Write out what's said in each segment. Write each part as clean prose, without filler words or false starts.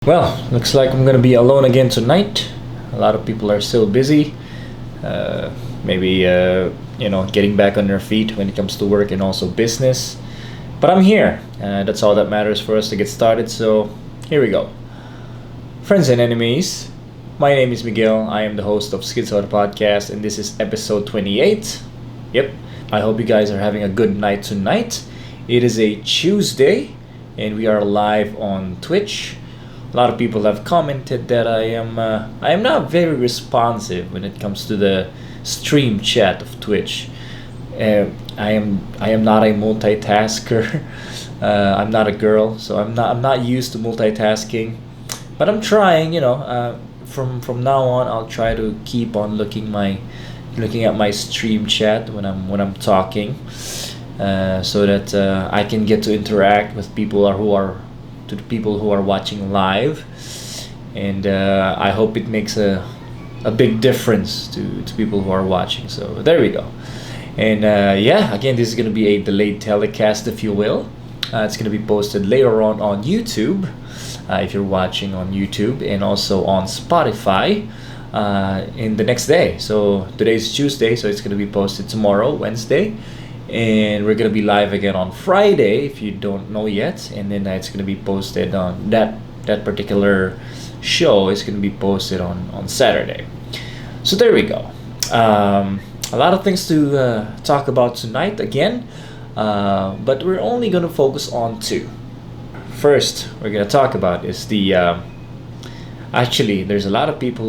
Well, looks like I'm gonna be alone again tonight. A lot of people are still busy. Maybe getting back on their feet when it comes to work and also business. But I'm here. That's all that matters for us to get started. So here we go. Friends and enemies, my name is Miguel. I am the host of Schizo the podcast, and this is episode 28. Yep. I hope you guys are having a good night tonight. It is a Tuesday, and we are live on Twitch. A lot of people have commented that I am not very responsive when it comes to the stream chat of Twitch. I am not a multitasker. I'm not a girl, so I'm not used to multitasking. But I'm trying. From now on, I'll try to keep on looking at my stream chat when I'm talking, so that I can get to interact with people to the people who are watching live, and I hope it makes a big difference to people who are watching. So there we go. And yeah, again, this is going to be a delayed telecast, if you will. It's going to be posted later on YouTube, if you're watching on YouTube, and also on Spotify in the next day. So today's Tuesday, so it's going to be posted tomorrow, Wednesday, and we're gonna be live again on Friday if you don't know yet, and then it's gonna be posted on that particular show is gonna be posted on Saturday. So there we go. A lot of things to talk about tonight again, but we're only gonna focus on two. First, we're gonna talk about is the actually, there's a lot of people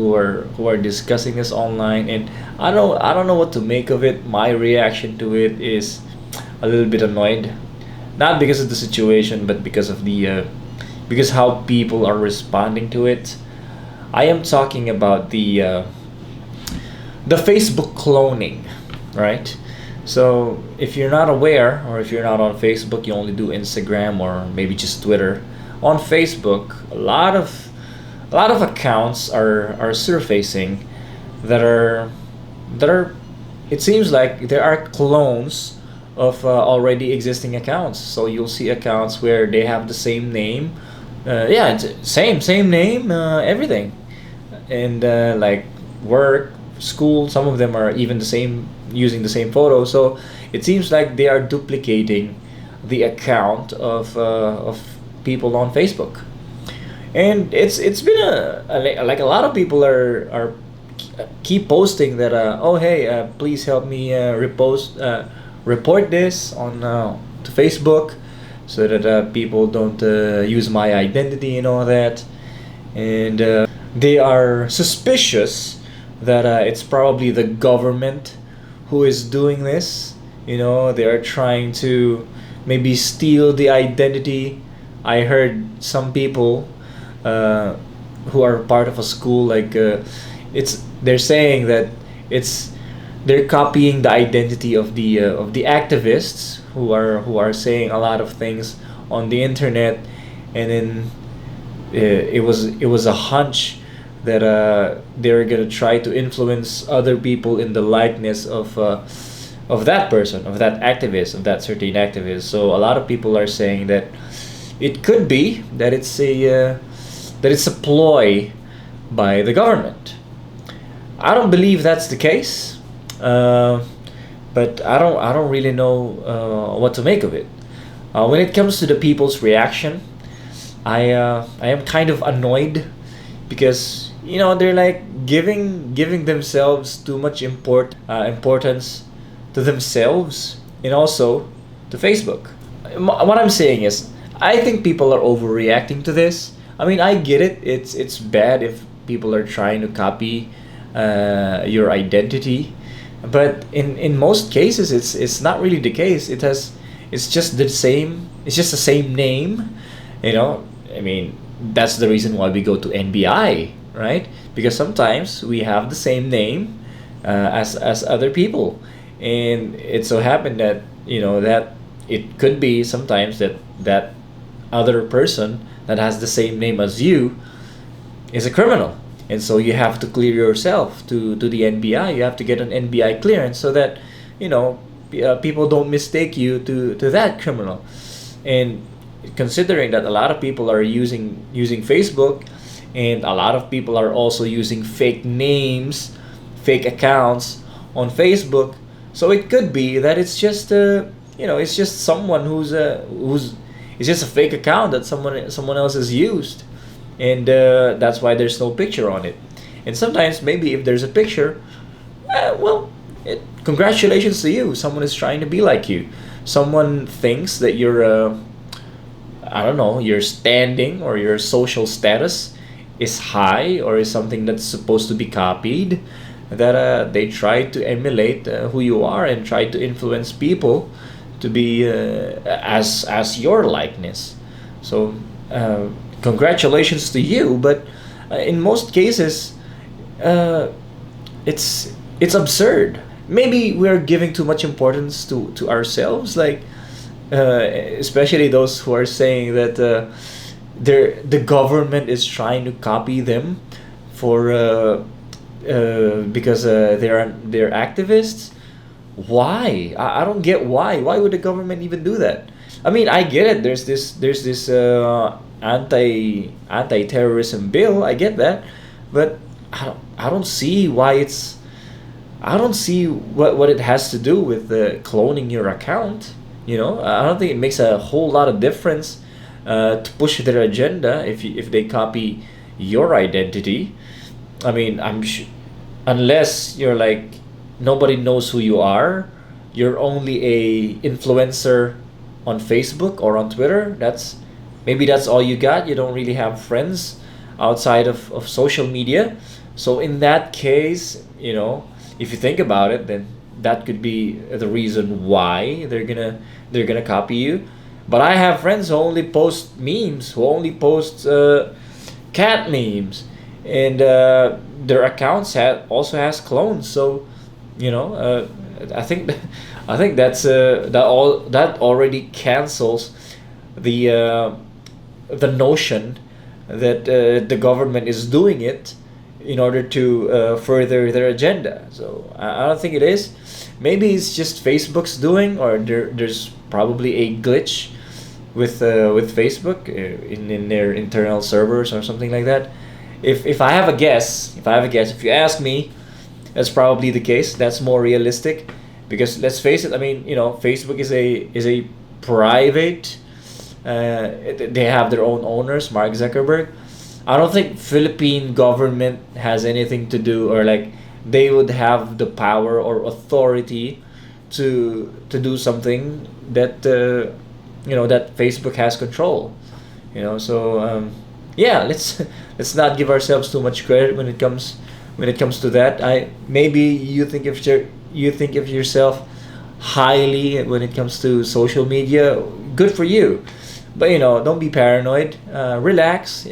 who are discussing this online, and I don't know what to make of it. My reaction to it is a little bit annoyed, not because of the situation, but because of because how people are responding to it. I am talking about the Facebook cloning, right? So if you're not aware, or if you're not on Facebook, you only do Instagram or maybe just Twitter. On Facebook, a lot of accounts are surfacing that are it seems like there are clones of already existing accounts. So you'll see accounts where they have the same name, yeah, it's same name, everything, and like work, school. Some of them are even the same, using the same photo. So it seems like they are duplicating the account of people on Facebook, and it's been like a lot of people are keep posting that, oh hey, please help me report this on to Facebook, so that people don't use my identity and all that. And they are suspicious that it's probably the government who is doing this. They are trying to maybe steal the identity. I heard some people who are part of a school, like they're saying that it's they're copying the identity of the activists who are saying a lot of things on the internet, and then it was a hunch that they're gonna try to influence other people in the likeness of that person, of that activist, of that certain activist. So a lot of people are saying that it could be that it's a ploy by the government. I don't believe that's the case, but I don't really know what to make of it. When it comes to the people's reaction, I am kind of annoyed, because they're like giving themselves too much importance to themselves, and also to Facebook. What I'm saying is, I think people are overreacting to this. I mean, I get it. It's bad if people are trying to copy your identity, but in most cases, it's not really the case. It's just the same. It's just the same name. I mean, that's the reason why we go to NBI, right? Because sometimes we have the same name as other people, and it so happened that that it could be sometimes that other person that has the same name as you is a criminal, and so you have to clear yourself to the NBI. You have to get an NBI clearance, so that people don't mistake you to that criminal. And considering that a lot of people are using Facebook, and a lot of people are also using fake names, fake accounts on Facebook. So it could be that it's just it's just someone who's it's just a fake account that someone else has used, and that's why there's no picture on it. And sometimes maybe if there's a picture, well, congratulations to you. Someone is trying to be like you. Someone thinks that I don't know, your standing or your social status is high or is something that's supposed to be copied. That they try to emulate who you are and try to influence people to be as your likeness. So congratulations to you, but in most cases, uh, it's absurd. Maybe we're giving too much importance to ourselves, like especially those who are saying that the government is trying to copy them for because they're activists. Why? I don't get why. Why would the government even do that? I mean, I get it. There's this anti terrorism bill. I get that, but I don't see why it's. I don't see what it has to do with cloning your account. I don't think it makes a whole lot of difference to push their agenda if they copy your identity. I mean, unless you're like nobody knows who you are, you're only a influencer on Facebook or on Twitter. That's all you got. You don't really have friends outside of social media. So in that case, if you think about it, then that could be the reason why they're gonna copy you. But I have friends who only post memes, who only post cat memes, and their accounts also has clones. So I think I think that already cancels the notion that the government is doing it in order to further their agenda. So I don't think it is. Maybe it's just Facebook's doing, or there's probably a glitch with Facebook in their internal servers or something like that. If I have a guess, if you ask me, that's probably the case. That's more realistic, because let's face it. I mean, Facebook is a private. They have their own owners, Mark Zuckerberg. I don't think Philippine government has anything to do, or like they would have the power or authority to do something that that Facebook has control. So yeah, let's not give ourselves too much credit when it comes to that. I maybe you think of yourself highly when it comes to social media. Good for you, but don't be paranoid. Relax.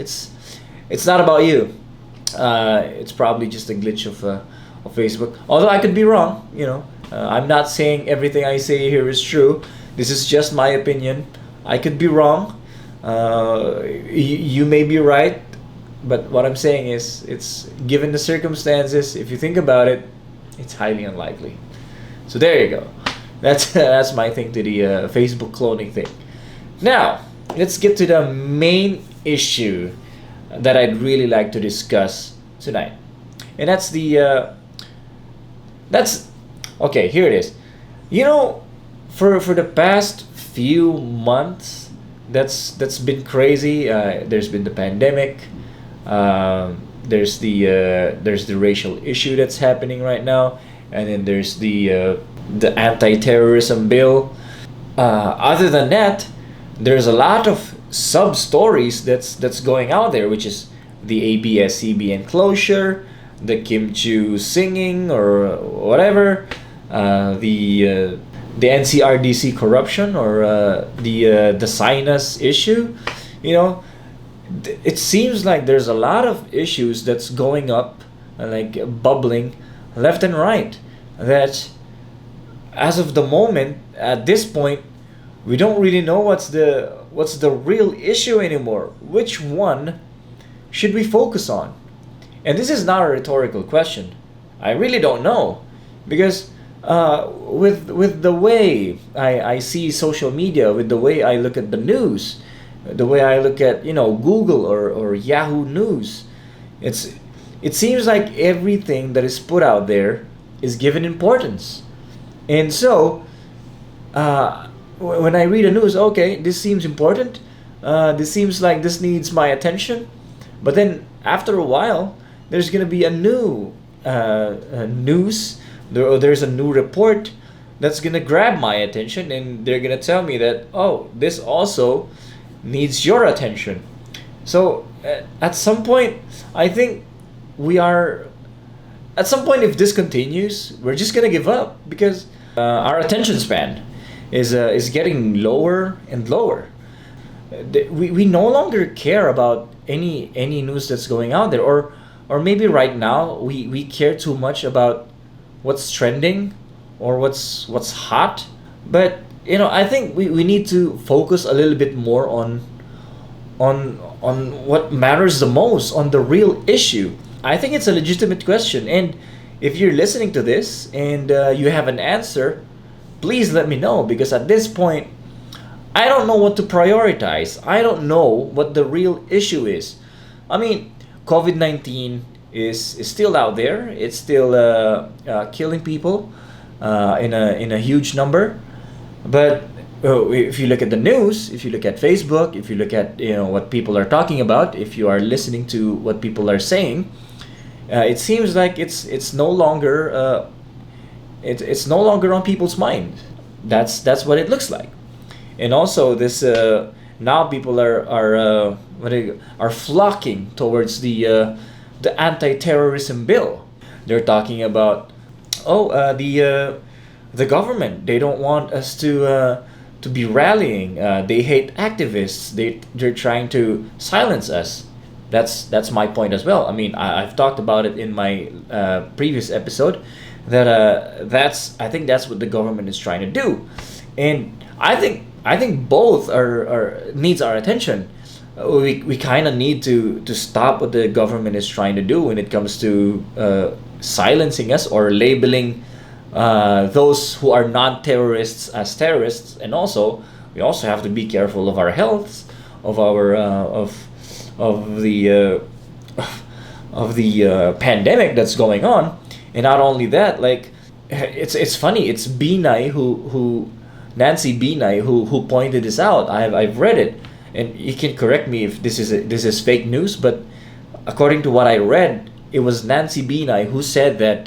It's not about you. It's probably just a glitch of Facebook. Although I could be wrong. I'm not saying everything I say here is true. This is just my opinion. I could be wrong. You may be right, but what I'm saying is, it's given the circumstances. If you think about it, it's highly unlikely. So there you go. That's my thing to the Facebook cloning thing. Now let's get to the main issue that I'd really like to discuss tonight, and that's okay. Here it is. For the past few months, that's been crazy. There's been the pandemic. There's the racial issue that's happening right now, and then there's the anti-terrorism bill. Other than that, there's a lot of sub stories that's going out there, which is the ABS-CBN closure, the Kim Chu singing or whatever, the NCRDC corruption, or the sinus issue. It seems like there's a lot of issues that's going up, like bubbling left and right, that as of the moment, at this point, we don't really know what's the real issue anymore. Which one should we focus on? And this is not a rhetorical question. I really don't know, because with the way I see social media, with the way I look at the news, the way I look at, Google or Yahoo News. It's it seems like everything that is put out there is given importance. And so, when I read the news, okay, this seems important. This seems like this needs my attention. But then after a while, there's gonna be a new news. There's a new report that's gonna grab my attention, and they're gonna tell me that, oh, this also needs your attention. So at some point, I think we are. At some point, if this continues, we're just gonna give up because our attention span is getting lower and lower. We no longer care about any news that's going out there, or maybe right now we care too much about what's trending or what's hot. But I think we need to focus a little bit more on what matters the most, on the real issue. I think it's a legitimate question, and if you're listening to this and you have an answer, please let me know, because at this point I don't know what to prioritize. I don't know what the real issue is. I mean, COVID 19 is still out there. It's still killing people in a huge number. But if you look at the news, if you look at Facebook, if you look at what people are talking about, if you are listening to what people are saying, it seems like it's no longer it's no longer on people's mind. That's what it looks like. And also this now people are flocking towards the anti-terrorism bill. They're talking about, oh, the government, they don't want us to be rallying. They hate activists. They're trying to silence us. That's my point as well. I mean, I've talked about it in my previous episode that I think that's what the government is trying to do, and I think both are needs our attention. We kind of need to stop what the government is trying to do when it comes to silencing us or labeling those who are non-terrorists as terrorists, and also we also have to be careful of our health, of our of the of the pandemic that's going on. And not only that, like, it's funny. It's Binay who Nancy Binay who pointed this out. I've read it, and you can correct me if this is fake news, but according to what I read, it was Nancy Binay who said that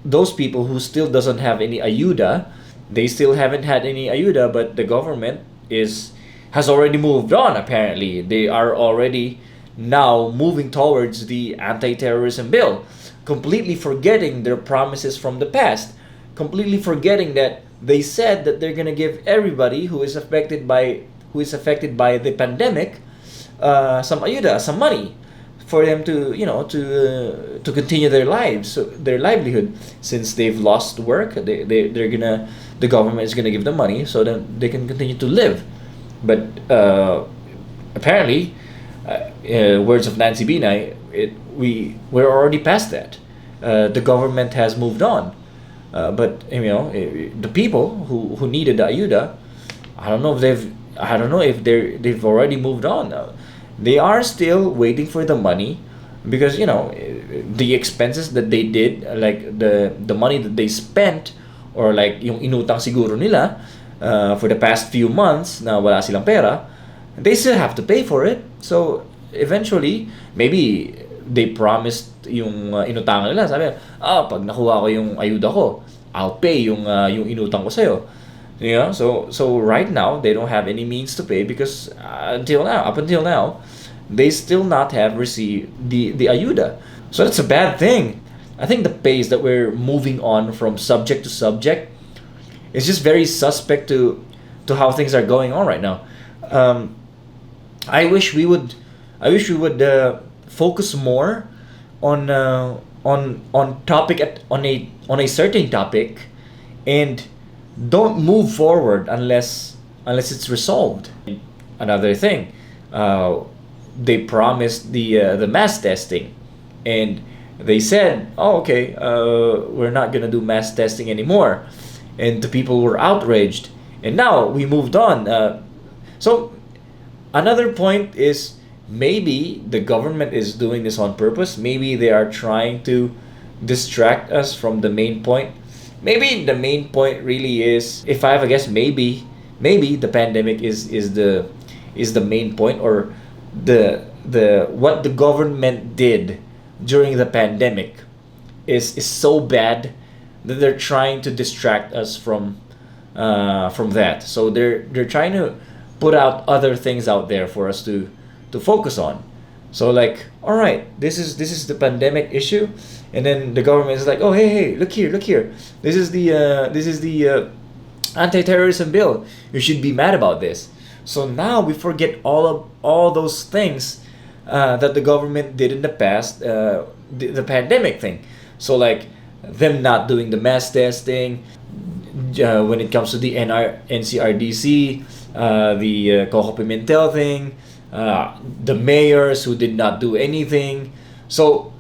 those people who still doesn't have any ayuda, they still haven't had any ayuda, but the government has already moved on. Apparently, they are already now moving towards the anti-terrorism bill, completely forgetting their promises from the past, completely forgetting that they said that they're gonna give everybody who is affected by the pandemic some ayuda, some money, for them to continue their lives, so their livelihood, since they've lost work. The government is gonna give them money so that they can continue to live. But apparently, words of Nancy Binay, we're already past that. The government has moved on, but the people who needed the ayuda, I don't know if they've already moved on. They are still waiting for the money, because the expenses that they did, like the money that they spent, or like yung inutang siguro nila for the past few months na wala silang pera, they still have to pay for it. So eventually, maybe they promised yung inutangan nila. Sabi, pag nakuha ko yung ayuda ko, I'll pay yung inutang ko sa'yo. So right now they don't have any means to pay, because up until now, they still not have received the ayuda. So that's a bad thing. I think the pace that we're moving on from subject to subject is just very suspect to how things are going on right now. I wish we would focus more on topic on a certain topic, and don't move forward unless it's resolved. Another thing, they promised the mass testing, and they said, "Oh, okay, we're not gonna do mass testing anymore," and the people were outraged. And now we moved on. So Another point is maybe the government is doing this on purpose. Maybe they are trying to distract us from the main point. Maybe the main point really is, if I have a guess, maybe the pandemic is the main point, or the what the government did during the pandemic is so bad that they're trying to distract us from that. So they're trying to put out other things out there for us to focus on. So like, all right, this is the pandemic issue, and then the government is like, oh hey, look here, this is the anti-terrorism bill. You should be mad about this. So now we forget all those things that the government did in the past, the pandemic thing. So like them not doing the mass testing, when it comes to the NCRDC, the Coco Pimentel thing, the mayors who did not do anything. So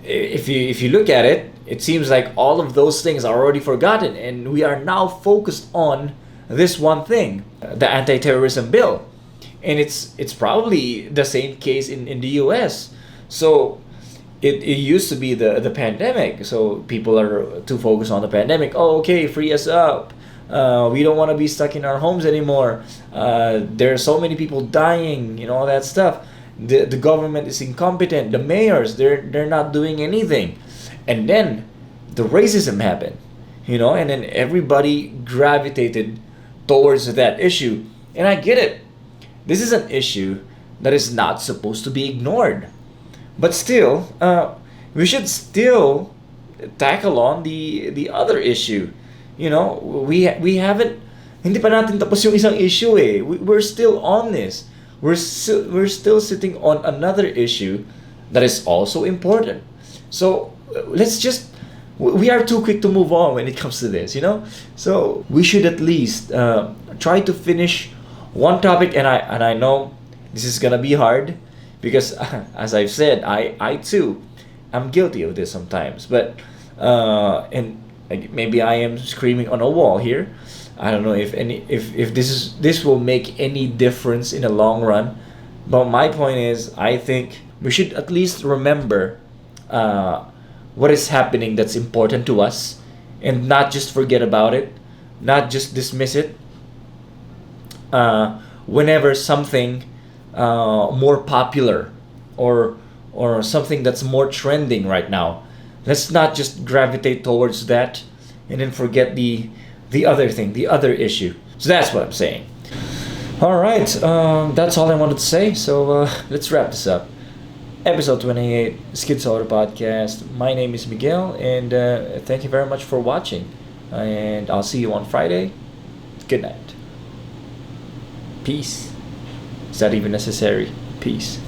if you look at it, it seems like all of those things are already forgotten, and we are now focused on this one thing, the anti-terrorism bill, and it's probably the same case in the U.S. So it used to be the pandemic, so people are too focused on the pandemic. Oh, okay, free us up. We don't want to be stuck in our homes anymore. There are so many people dying, all that stuff. The government is incompetent. The mayors, they're not doing anything. And then the racism happened, and then everybody gravitated towards that issue. And I get it. This is an issue that is not supposed to be ignored. But still, we should still tackle on the other issue. We haven't, hindi pa natin tapos yung isang issue eh. We're still on this. We're still sitting on another issue that is also important. So let's just, we are too quick to move on when it comes to this. So we should at least try to finish one topic, and I know this is gonna be hard because as I've said, I too am guilty of this sometimes. But and maybe I am screaming on a wall here. I don't know if this will make any difference in the long run. But my point is, I think we should at least remember what is happening that's important to us, and not just forget about it, not just dismiss it. Whenever something more popular or something that's more trending right now, let's not just gravitate towards that and then forget the other thing, the other issue. So that's what I'm saying. All right, that's all I wanted to say. So let's wrap this up. Episode 28, Schizo podcast. My name is Miguel, and thank you very much for watching. And I'll see you on Friday. Good night. Peace. Is that even necessary? Peace.